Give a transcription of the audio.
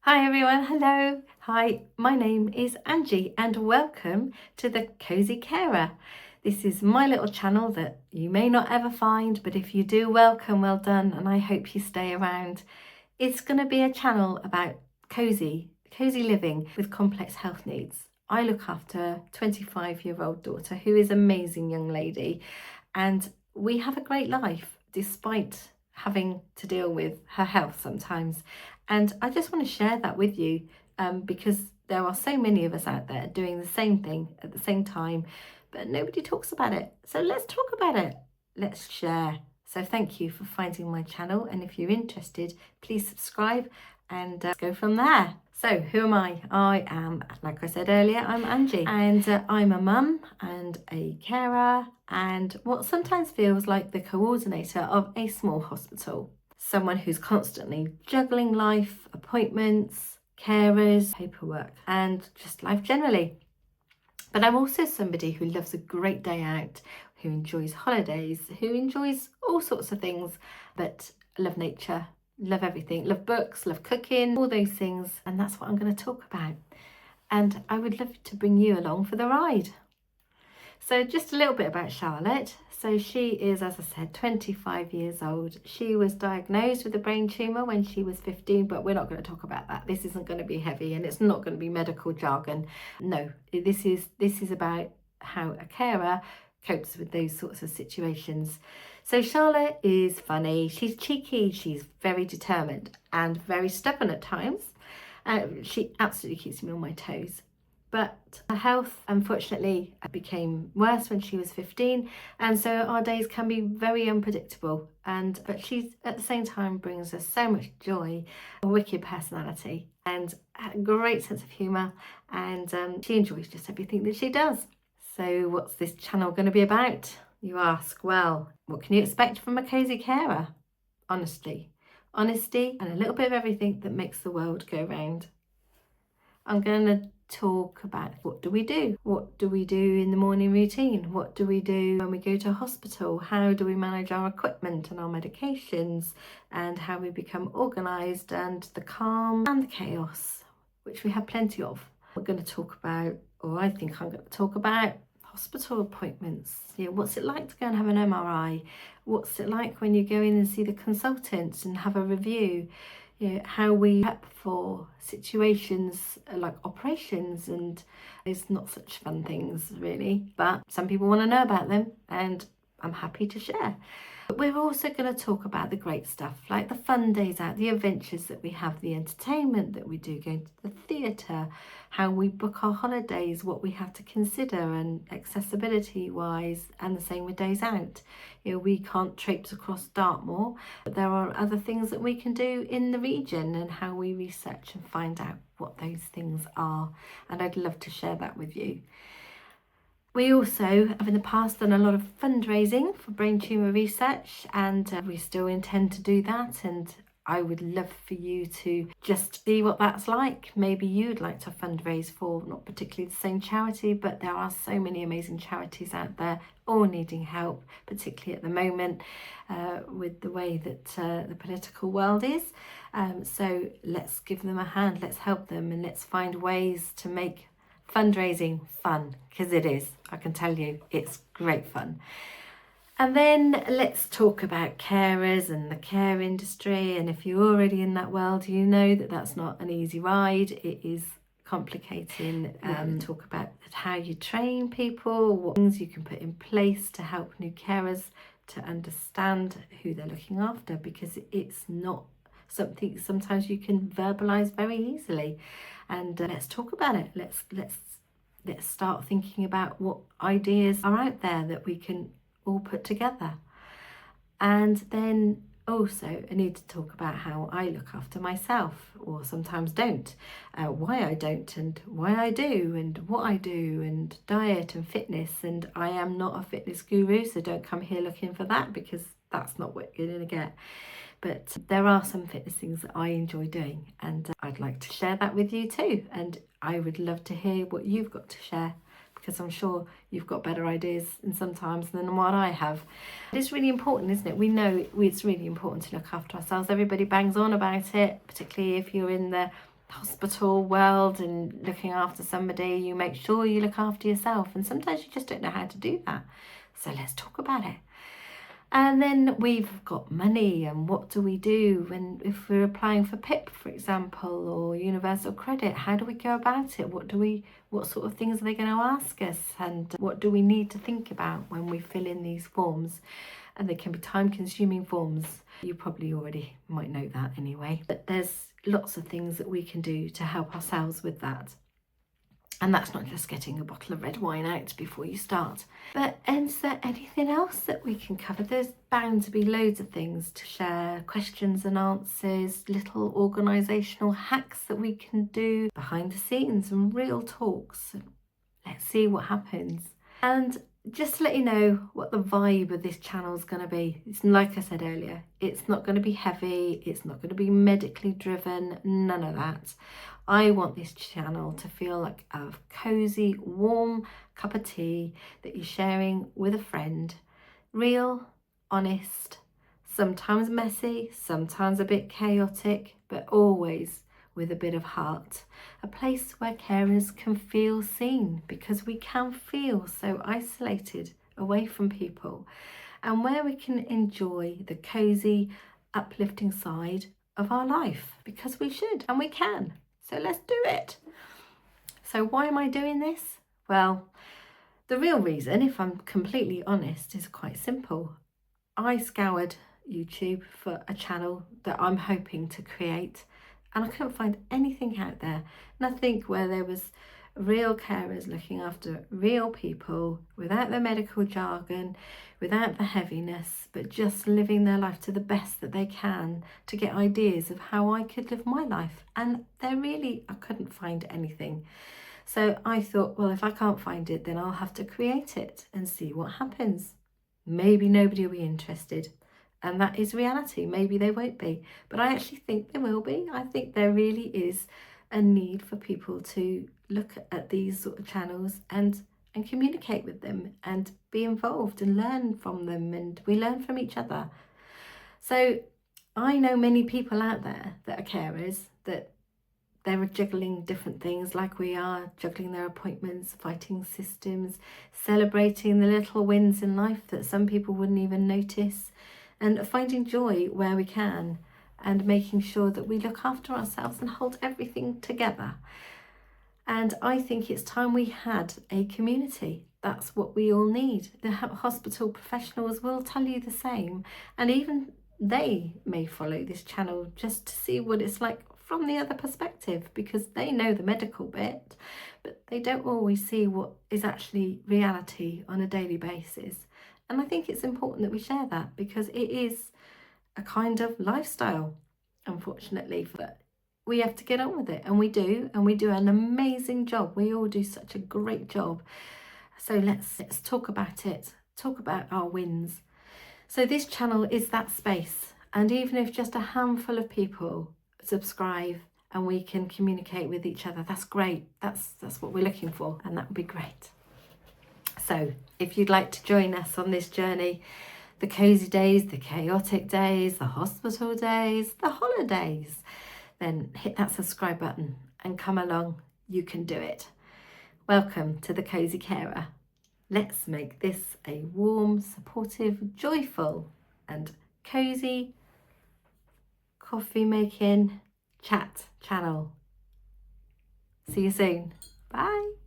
Hi everyone, hello. Hi, my name is Angie and welcome to the Cozy Carer. This is my little channel that you may not ever find, but if you do, welcome, well done, and I hope you stay around. It's going to be a channel about cozy living with complex health needs. I look after a 25-year-old daughter who is an amazing young lady, and we have a great life despite having to deal with her health sometimes. And I just want to share that with you because there are so many of us out there doing the same thing at the same time, but nobody talks about it. So let's talk about it. Let's share. So thank you for finding my channel. And if you're interested, please subscribe and go from there. So who am I? I am, like I said earlier, I'm Angie, and I'm a mum and a carer and what sometimes feels like the coordinator of a small hospital. Someone who's constantly juggling life, appointments, carers, paperwork, and just life generally. But I'm also somebody who loves a great day out, who enjoys holidays, who enjoys all sorts of things, but love nature, love everything, love books, love cooking, all those things. And that's what I'm going to talk about. And I would love to bring you along for the ride. So just a little bit about Charlotte. So she is, as I said, 25 years old. She was diagnosed with a brain tumour when she was 15, but we're not going to talk about that. This isn't going to be heavy and it's not going to be medical jargon. No, this is about how a carer copes with those sorts of situations. So Charlotte is funny, she's cheeky, she's very determined and very stubborn at times. She absolutely keeps me on my toes. But her health, unfortunately, became worse when she was 15, and so our days can be very unpredictable. But she, at the same time, brings us so much joy, a wicked personality, and a great sense of humour, and she enjoys just everything that she does. So what's this channel going to be about, you ask? Well, what can you expect from a cozy carer? Honesty and a little bit of everything that makes the world go round. I'm going to talk about what do we do in the morning routine, what do we do when we go to hospital, how do we manage our equipment and our medications, and how we become organised, and the calm and the chaos, which we have plenty of. We're going to talk about, or I think I'm going to talk about, hospital appointments. What's it like to go and have an MRI? What's it like when you go in and see the consultant and have a review? How we prep for situations like operations, and it's not such fun things really, but some people want to know about them and I'm happy to share. But we're also going to talk about the great stuff, like the fun days out, the adventures that we have, the entertainment that we do, going to the theatre, how we book our holidays, what we have to consider, and accessibility wise, and the same with days out. We can't traipse across Dartmoor, but there are other things that we can do in the region, and how we research and find out what those things are. And I'd love to share that with you. We also have in the past done a lot of fundraising for brain tumour research, and we still intend to do that, and I would love for you to just see what that's like. Maybe you'd like to fundraise for not particularly the same charity, but there are so many amazing charities out there all needing help, particularly at the moment with the way that the political world is. So let's give them a hand, let's help them, and let's find ways to make fundraising fun, because it is. I can tell you, it's great fun. And then let's talk about carers and the care industry. And if you're already in that world, you know that that's not an easy ride. It is complicating. Talk about how you train people, what things you can put in place to help new carers to understand who they're looking after, because it's not something sometimes you can verbalize very easily. And let's talk about it. Let's start thinking about what ideas are out there that we can all put together. And then also I need to talk about how I look after myself, or sometimes don't, why I don't and why I do, and what I do, and diet and fitness. And I am not a fitness guru, so don't come here looking for that, because that's not what you're going to get. But there are some fitness things that I enjoy doing, and I'd like to share that with you too. And I would love to hear what you've got to share, because I'm sure you've got better ideas and sometimes than what I have. It's really important, isn't it? We know it's really important to look after ourselves. Everybody bangs on about it, particularly if you're in the hospital world and looking after somebody, you make sure you look after yourself. And sometimes you just don't know how to do that. So let's talk about it. And then we've got money, and what do we do when if we're applying for PIP, for example, or universal credit? How do we go about it? What sort of things are they going to ask us, and what do we need to think about when we fill in these forms? And they can be time-consuming forms. You probably already might know that anyway, but there's lots of things that we can do to help ourselves with that. And that's not just getting a bottle of red wine out before you start. But is there anything else that we can cover? There's bound to be loads of things to share, questions and answers, little organisational hacks that we can do behind the scenes and real talks. Let's see what happens. And just to let you know what the vibe of this channel is going to be. It's like I said earlier, it's not going to be heavy. It's not going to be medically driven. None of that. I want this channel to feel like a cozy, warm cup of tea that you're sharing with a friend. Real, honest, sometimes messy, sometimes a bit chaotic, but always with a bit of heart. A place where carers can feel seen, because we can feel so isolated away from people, and where we can enjoy the cozy, uplifting side of our life, because we should and we can. So let's do it. So why am I doing this? Well, the real reason, if I'm completely honest, is quite simple. I scoured YouTube for a channel that I'm hoping to create, and I couldn't find anything out there. Nothing where there was real carers looking after real people without the medical jargon, without the heaviness, but just living their life to the best that they can, to get ideas of how I could live my life. And I couldn't find anything. So I thought, well, if I can't find it, then I'll have to create it and see what happens. Maybe nobody will be interested. And that is reality. Maybe they won't be. But I actually think there will be. I think there really is a need for people to look at these sort of channels and communicate with them and be involved and learn from them. And we learn from each other. So I know many people out there that are carers, that they're juggling different things like we are, juggling their appointments, fighting systems, celebrating the little wins in life that some people wouldn't even notice, and finding joy where we can, and making sure that we look after ourselves and hold everything together. And I think it's time we had a community. That's what we all need. The hospital professionals will tell you the same, and even they may follow this channel just to see what it's like from the other perspective, because they know the medical bit, but they don't always see what is actually reality on a daily basis. And I think it's important that we share that, because it is a kind of lifestyle, unfortunately. But we have to get on with it, and we do an amazing job. We all do such a great job. So let's talk about it, talk about our wins. So this channel is that space, and even if just a handful of people subscribe and we can communicate with each other, that's great. That's what we're looking for, and that would be great. So if you'd like to join us on this journey, the cozy days, the chaotic days, the hospital days, the holidays, then hit that subscribe button and come along. You can do it. Welcome to the Cozy Carer. Let's make this a warm, supportive, joyful and cozy coffee making chat channel. See you soon. Bye.